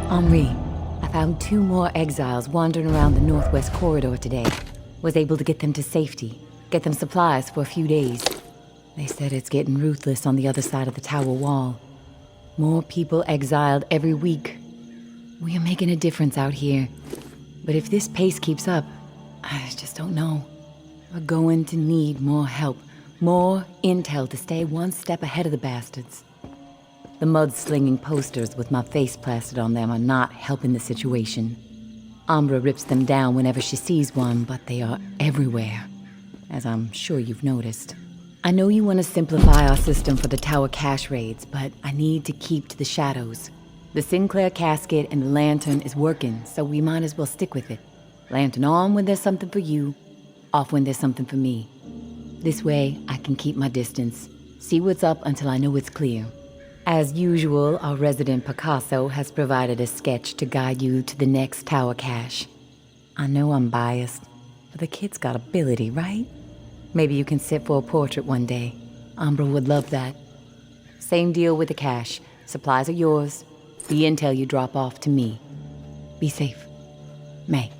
Henri, I found 2 more exiles wandering around the northwest corridor today. Was able to get them to safety, get them supplies for a few days. They said it's getting ruthless on the other side of the tower wall. More people exiled every week. We are making a difference out here. But if this pace keeps up, I just don't know. We're going to need more help, more intel to stay one step ahead of the bastards. The mud-slinging posters with my face plastered on them are not helping the situation. Umbra rips them down whenever she sees one, but they are everywhere, as I'm sure you've noticed. I know you want to simplify our system for the tower cache raids, but I need to keep to the shadows. The Sinclair casket and the lantern is working, so we might as well stick with it. Lantern on when there's something for you, off when there's something for me. This way, I can keep my distance, see what's up until I know it's clear. As usual, our resident Picasso has provided a sketch to guide you to the next tower cache. I know I'm biased, but the kid's got ability, right? Maybe you can sit for a portrait one day. Umbra would love that. Same deal with the cache. Supplies are yours. The intel you drop off to me. Be safe. May.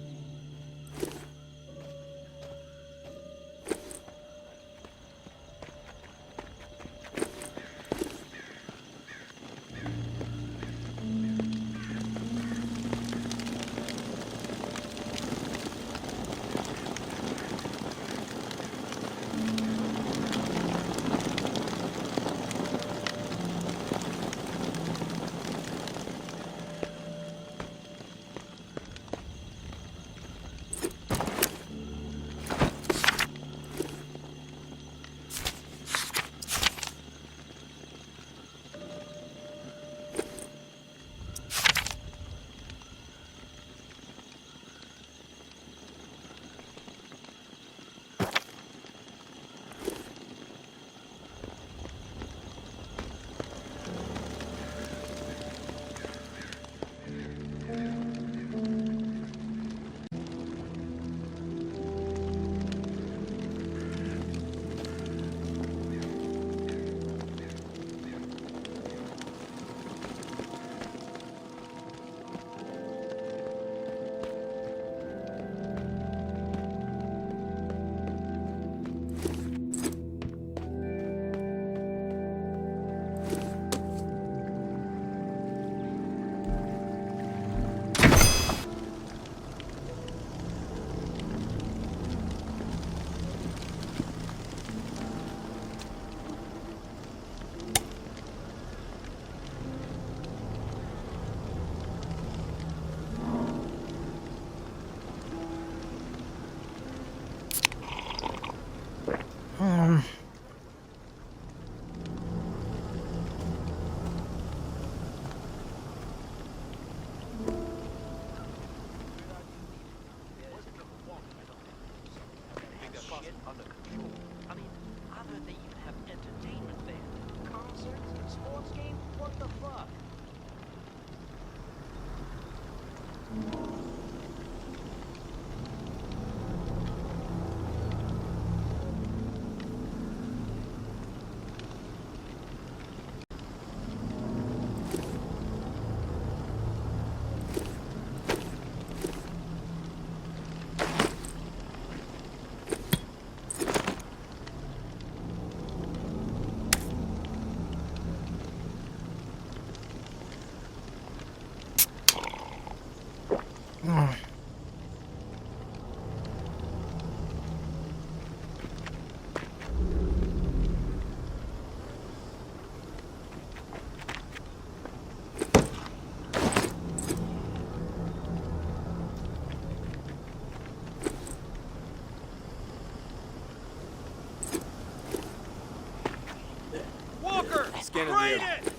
Raid it!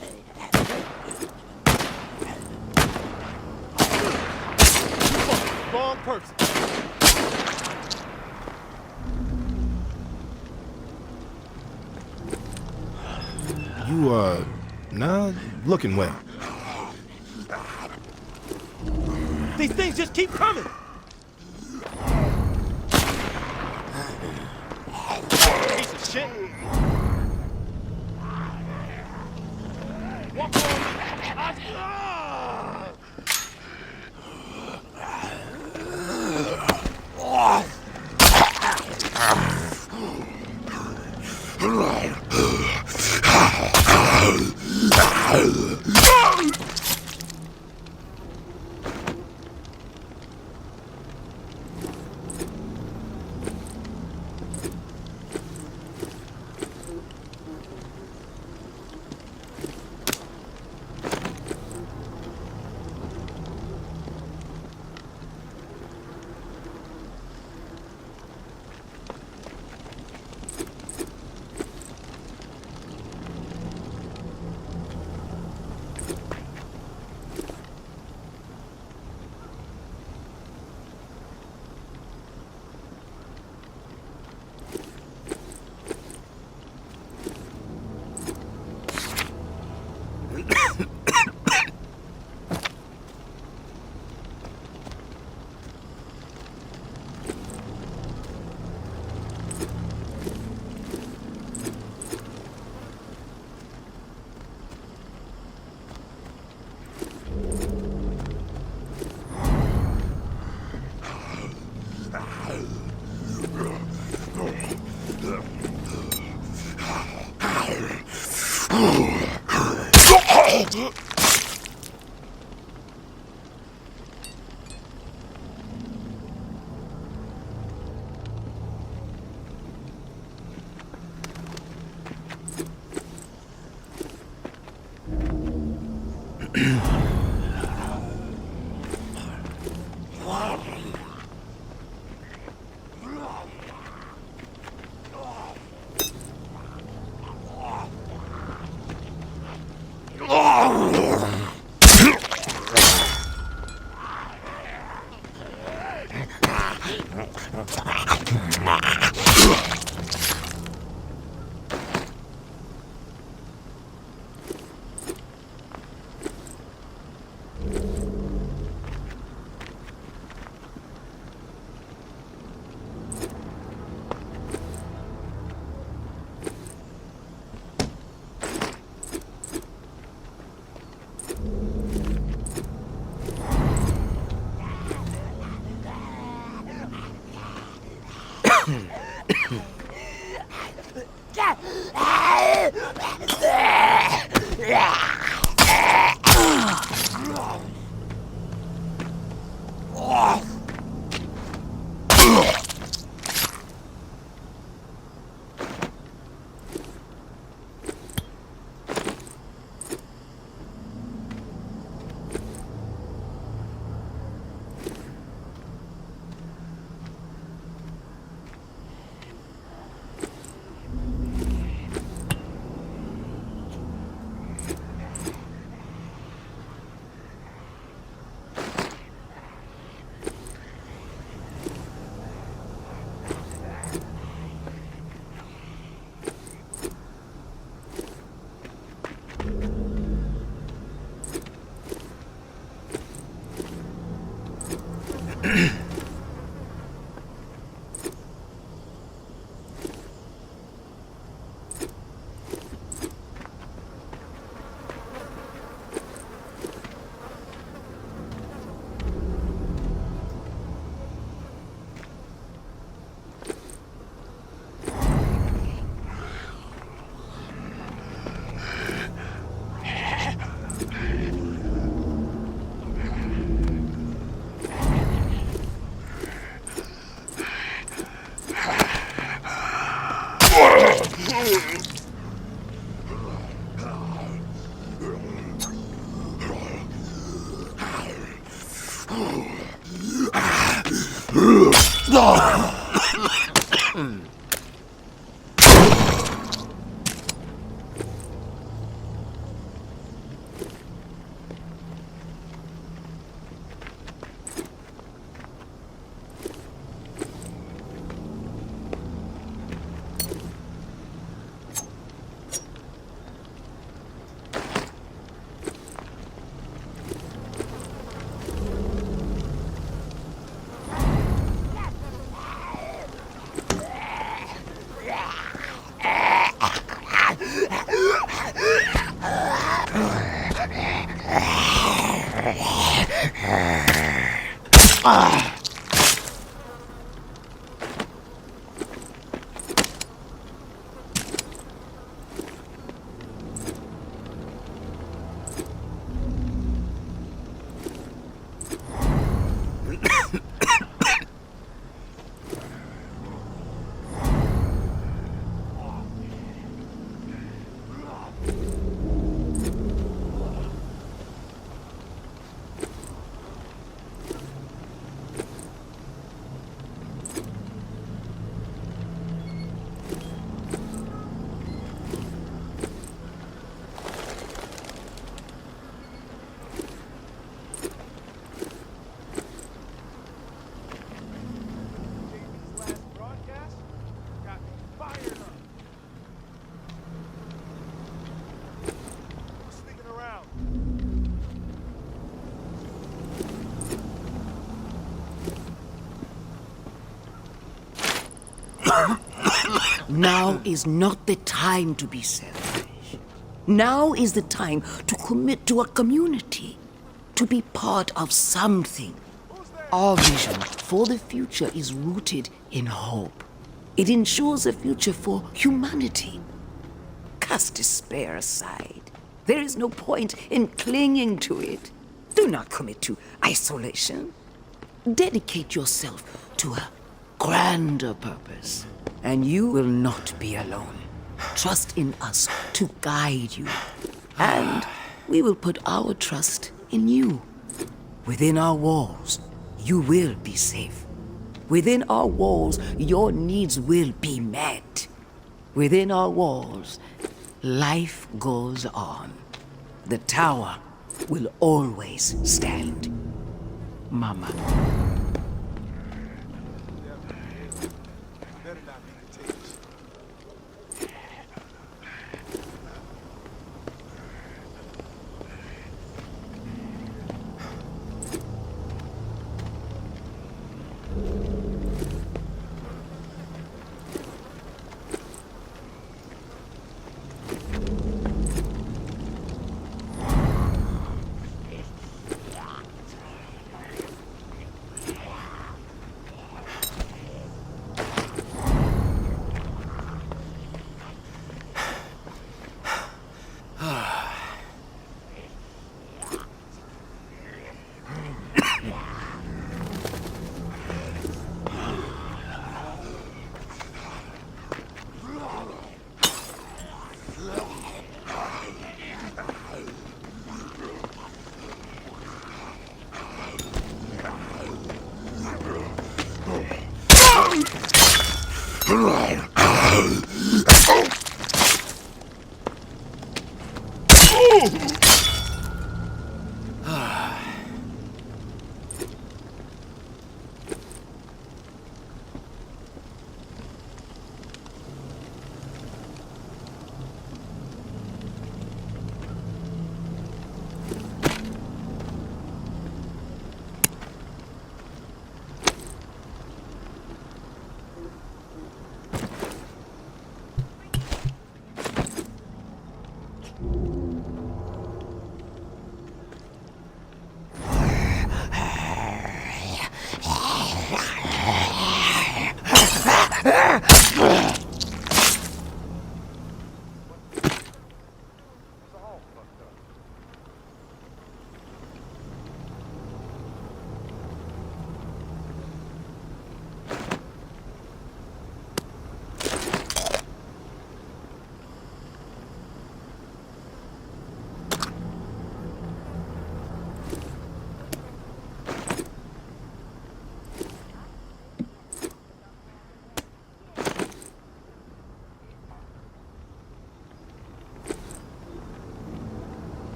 Wrong person. You, not looking well. These things just keep coming! Piece of shit! Walk on me! Now is not the time to be selfish. Now is the time to commit to a community, to be part of something. Our vision for the future is rooted in hope. It ensures a future for humanity. Cast despair aside. There is no point in clinging to it. Do not commit to isolation. Dedicate yourself to a grander purpose, and you will not be alone. Trust in us to guide you, and we will put our trust in you. Within our walls, you will be safe. Within our walls, your needs will be met. Within our walls, life goes on. The tower will always stand. Mama.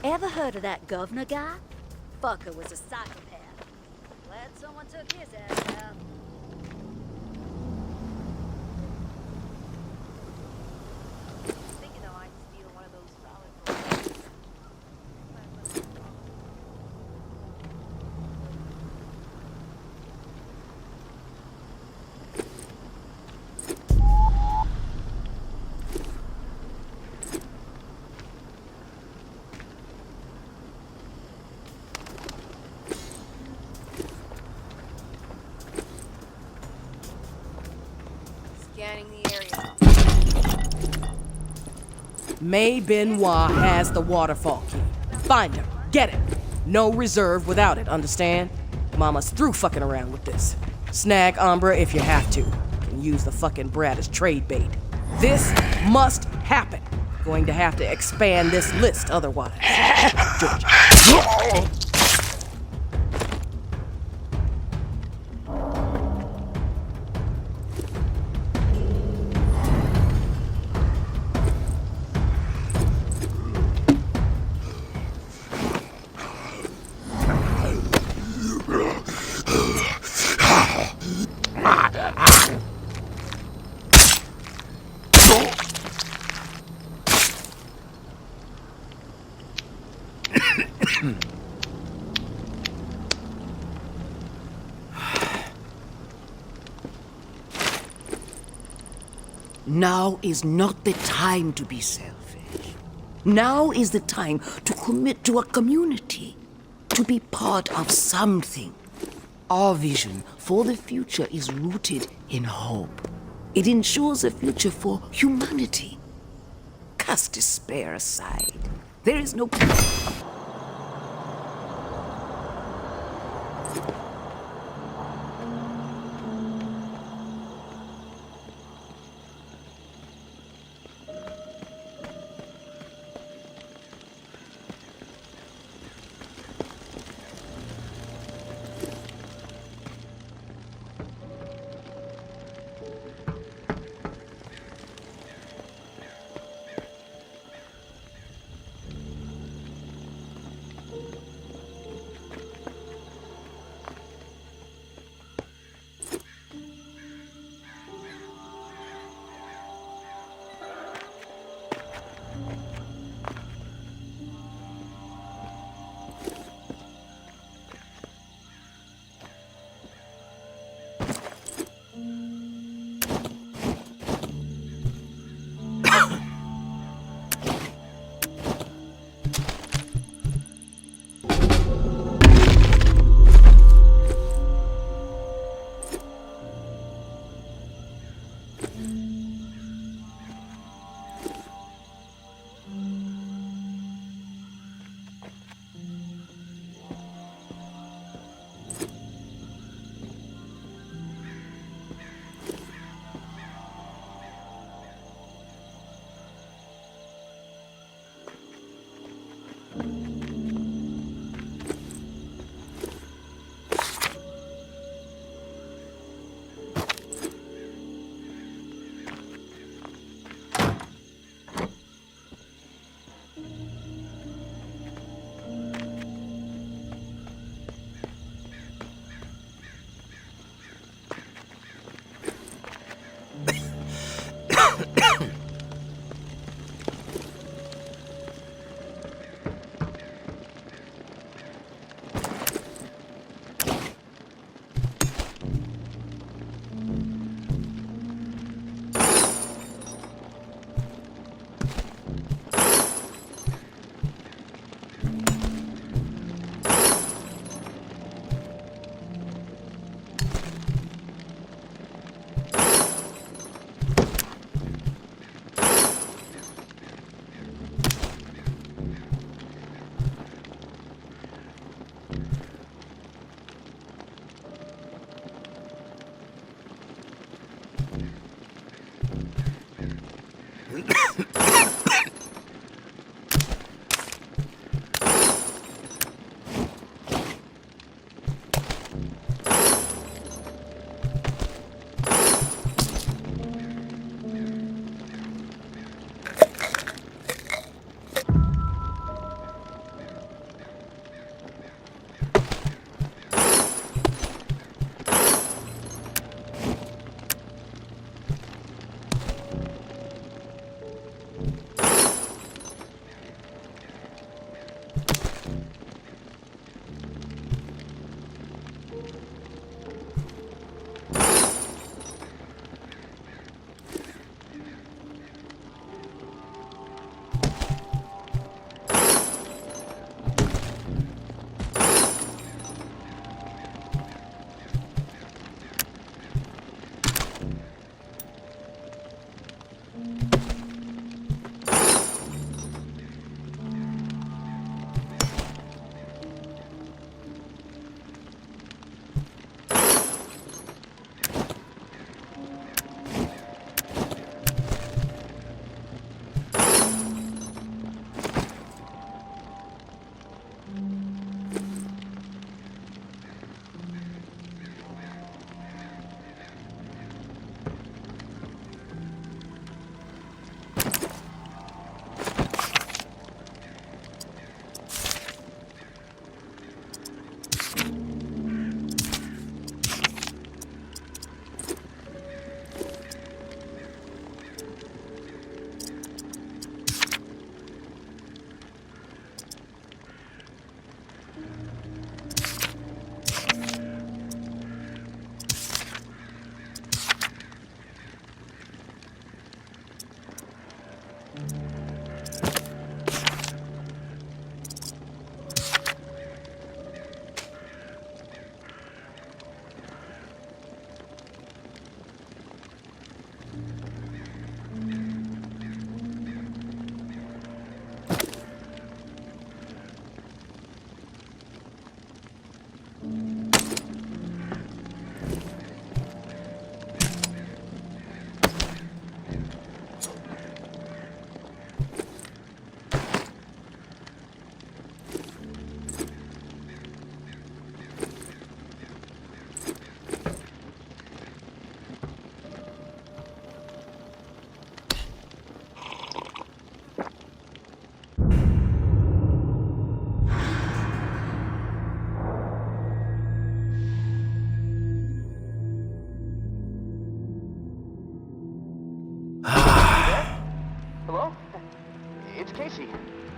Ever heard of that governor guy? Fucker was a psychopath. Glad someone took his ass out. Thinking I might steal one of those solid. Scanning the area. May Benoit has the waterfall key. Find her. Get it. No reserve without it, understand? Mama's through fucking around with this. Snag Umbra if you have to. And use the fucking brat as trade bait. This must happen. Going to have to expand this list otherwise. George. Now is not the time to be selfish. Now is the time to commit to a community, to be part of something. Our vision for the future is rooted in hope. It ensures a future for humanity. Cast despair aside. There is no...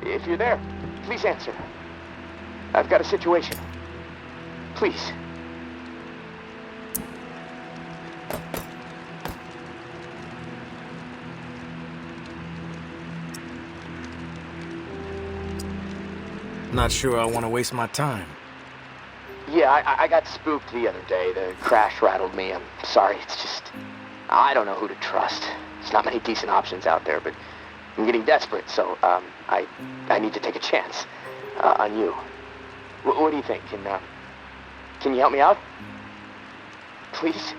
If you're there, please answer. I've got a situation. Please. Not sure I want to waste my time. Yeah, I got spooked the other day. The crash rattled me. I'm sorry. It's just... I don't know who to trust. There's not many decent options out there, but I'm getting desperate, so I need to take a chance on you. What do you think? Can you help me out? Please?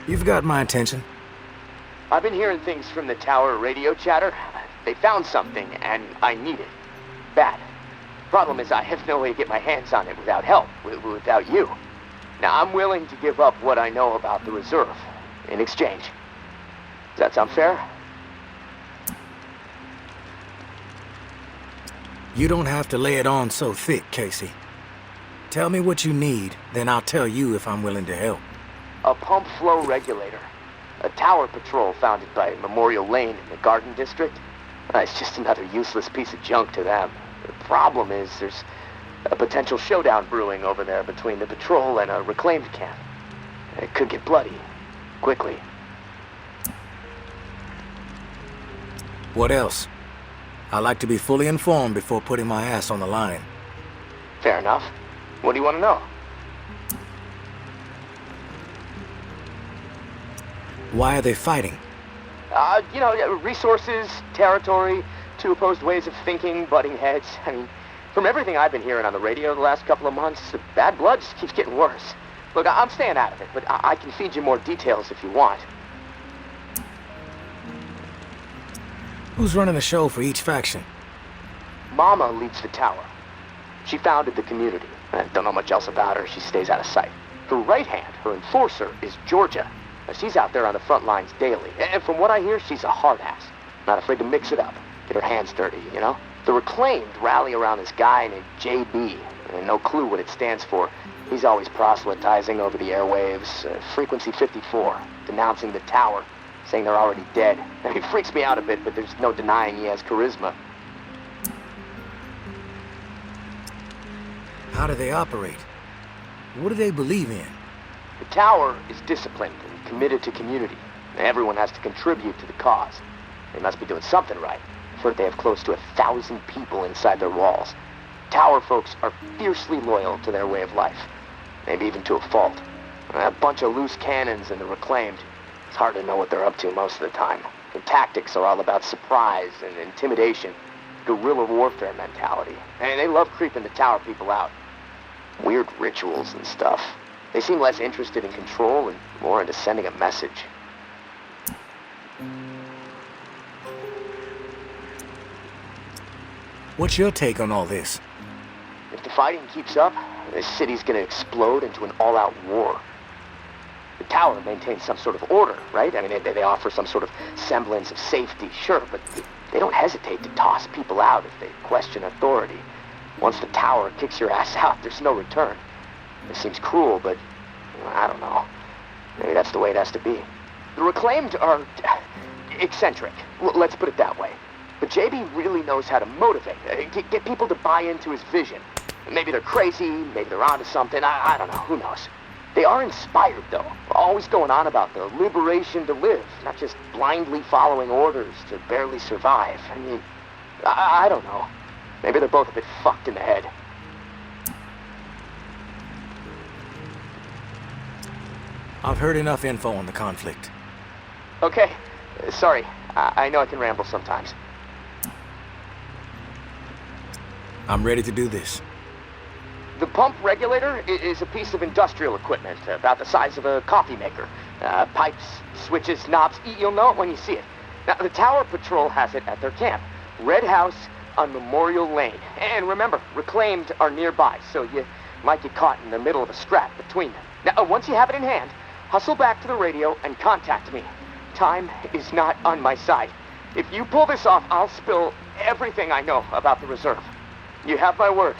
You've got my attention. I've been hearing things from the tower radio chatter. They found something, and I need it. Bad. Problem is, I have no way to get my hands on it without help, without you. Now, I'm willing to give up what I know about the reserve in exchange. Does that sound fair? You don't have to lay it on so thick, Casey. Tell me what you need, then I'll tell you if I'm willing to help. A pump flow regulator. A tower patrol founded by Memorial Lane in the Garden District. It's just another useless piece of junk to them. The problem is there's a potential showdown brewing over there between the patrol and a reclaimed camp. It could get bloody, quickly. What else? I like to be fully informed before putting my ass on the line. Fair enough. What do you want to know? Why are they fighting? Resources, territory, two opposed ways of thinking, butting heads. I mean, from everything I've been hearing on the radio the last couple of months, the bad blood just keeps getting worse. Look, I'm staying out of it, but I can feed you more details if you want. Who's running the show for each faction? Mama leads the tower. She founded the community. I don't know much else about her. She stays out of sight. Her right hand, her enforcer, is Georgia. She's out there on the front lines daily. And from what I hear, she's a hard ass. Not afraid to mix it up. Get her hands dirty, you know? The reclaimed rally around this guy named JB. And no clue what it stands for. He's always proselytizing over the airwaves. Frequency 54. Denouncing the tower. Saying they're already dead. I mean, it freaks me out a bit, but there's no denying he has charisma. How do they operate? What do they believe in? The tower is disciplined and committed to community. Everyone has to contribute to the cause. They must be doing something right. I've heard they have close to 1,000 people inside their walls. Tower folks are fiercely loyal to their way of life. Maybe even to a fault. A bunch of loose cannons in the reclaimed. It's hard to know what they're up to most of the time. Their tactics are all about surprise and intimidation. Guerrilla warfare mentality. And they love creeping the tower people out. Weird rituals and stuff. They seem less interested in control and more into sending a message. What's your take on all this? If the fighting keeps up, this city's gonna explode into an all-out war. The tower maintains some sort of order, right? I mean, they offer some sort of semblance of safety, sure, but they don't hesitate to toss people out if they question authority. Once the tower kicks your ass out, there's no return. It seems cruel, but I don't know. Maybe that's the way it has to be. The reclaimed are eccentric. Let's put it that way. But JB really knows how to motivate, get people to buy into his vision. Maybe they're crazy, maybe they're onto something, I don't know, who knows. They are inspired, though, always going on about the liberation to live, not just blindly following orders to barely survive. I mean, I don't know. Maybe they're both a bit fucked in the head. I've heard enough info on the conflict. Okay, sorry. I know I can ramble sometimes. I'm ready to do this. The pump regulator is a piece of industrial equipment about the size of a coffee maker. Pipes, switches, knobs. You'll know it when you see it. Now, the Tower Patrol has it at their camp. Red House on Memorial Lane. And remember, reclaimed are nearby, so you might get caught in the middle of a scrap between them. Now, once you have it in hand, hustle back to the radio and contact me. Time is not on my side. If you pull this off, I'll spill everything I know about the reserve. You have my word.